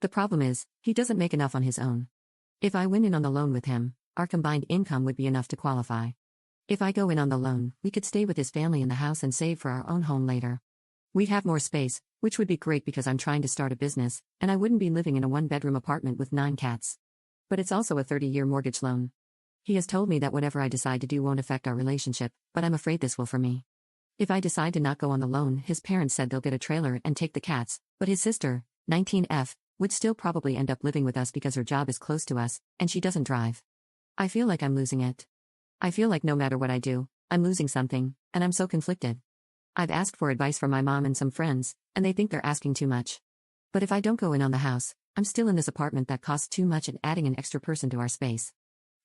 The problem is, he doesn't make enough on his own. If I went in on the loan with him, our combined income would be enough to qualify. If I go in on the loan, we could stay with his family in the house and save for our own home later. We'd have more space, which would be great because I'm trying to start a business, and I wouldn't be living in a one-bedroom apartment with 9 cats. But it's also a 30-year mortgage loan. He has told me that whatever I decide to do won't affect our relationship, but I'm afraid this will for me. If I decide to not go on the loan, his parents said they'll get a trailer and take the cats, but his sister, 19F, would still probably end up living with us because her job is close to us, and she doesn't drive. I feel like I'm losing it. I feel like no matter what I do, I'm losing something, and I'm so conflicted. I've asked for advice from my mom and some friends, and they think they're asking too much. But if I don't go in on the house, I'm still in this apartment that costs too much and adding an extra person to our space.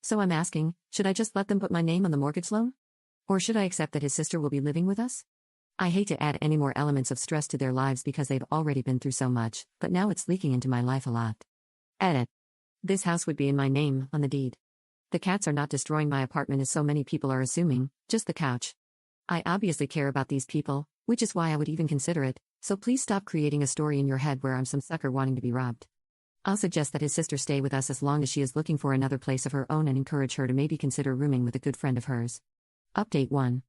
So I'm asking, should I just let them put my name on the mortgage loan? Or should I accept that his sister will be living with us? I hate to add any more elements of stress to their lives because they've already been through so much, but now it's leaking into my life a lot. Edit. This house would be in my name, on the deed. The cats are not destroying my apartment as so many people are assuming, just the couch. I obviously care about these people, which is why I would even consider it, so please stop creating a story in your head where I'm some sucker wanting to be robbed. I'll suggest that his sister stay with us as long as she is looking for another place of her own and encourage her to maybe consider rooming with a good friend of hers. Update 1.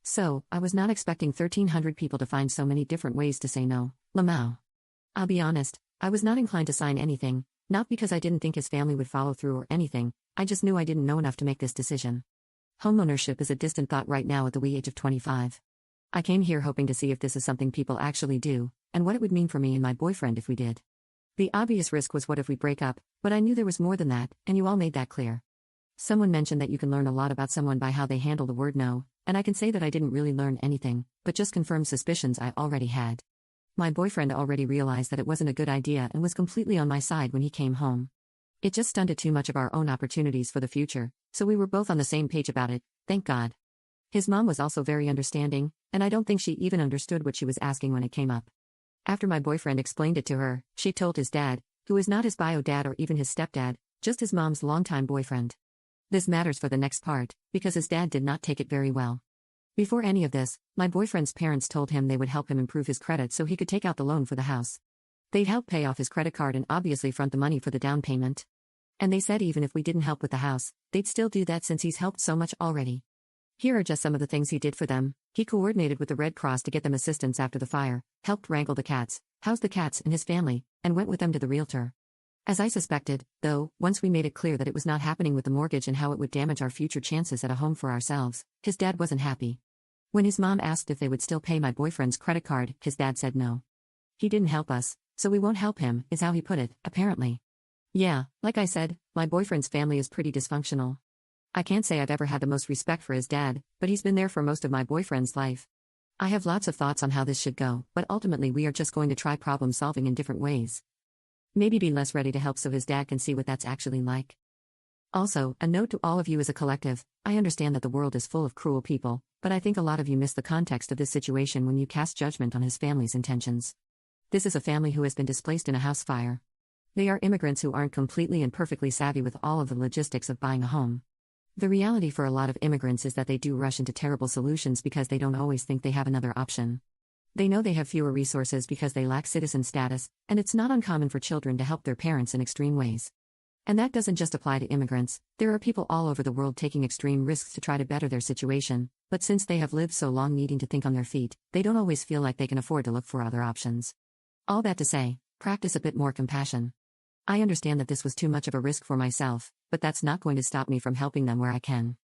So, I was not expecting 1,300 people to find so many different ways to say no, Lamau. I'll be honest, I was not inclined to sign anything, not because I didn't think his family would follow through or anything, I just knew I didn't know enough to make this decision. Homeownership is a distant thought right now at the wee age of 25. I came here hoping to see if this is something people actually do, and what it would mean for me and my boyfriend if we did. The obvious risk was what if we break up, but I knew there was more than that, and you all made that clear. Someone mentioned that you can learn a lot about someone by how they handle the word no, and I can say that I didn't really learn anything, but just confirmed suspicions I already had. My boyfriend already realized that it wasn't a good idea and was completely on my side when he came home. It just stunted too much of our own opportunities for the future, so we were both on the same page about it, thank God. His mom was also very understanding, and I don't think she even understood what she was asking when it came up. After my boyfriend explained it to her, she told his dad, who is not his bio dad or even his stepdad, just his mom's longtime boyfriend. This matters for the next part, because his dad did not take it very well. Before any of this, my boyfriend's parents told him they would help him improve his credit so he could take out the loan for the house. They'd help pay off his credit card and obviously front the money for the down payment. And they said even if we didn't help with the house, they'd still do that since he's helped so much already. Here are just some of the things he did for them. He coordinated with the Red Cross to get them assistance after the fire, helped wrangle the cats, housed the cats and his family, and went with them to the realtor. As I suspected, though, once we made it clear that it was not happening with the mortgage and how it would damage our future chances at a home for ourselves, his dad wasn't happy. When his mom asked if they would still pay my boyfriend's credit card, his dad said no. He didn't help us, so we won't help him, is how he put it, apparently. Yeah, like I said, my boyfriend's family is pretty dysfunctional. I can't say I've ever had the most respect for his dad, but he's been there for most of my boyfriend's life. I have lots of thoughts on how this should go, but ultimately we are just going to try problem solving in different ways. Maybe be less ready to help so his dad can see what that's actually like. Also, a note to all of you as a collective, I understand that the world is full of cruel people, but I think a lot of you miss the context of this situation when you cast judgment on his family's intentions. This is a family who has been displaced in a house fire. They are immigrants who aren't completely and perfectly savvy with all of the logistics of buying a home. The reality for a lot of immigrants is that they do rush into terrible solutions because they don't always think they have another option. They know they have fewer resources because they lack citizen status, and it's not uncommon for children to help their parents in extreme ways. And that doesn't just apply to immigrants, there are people all over the world taking extreme risks to try to better their situation, but since they have lived so long needing to think on their feet, they don't always feel like they can afford to look for other options. All that to say, practice a bit more compassion. I understand that this was too much of a risk for myself, but that's not going to stop me from helping them where I can.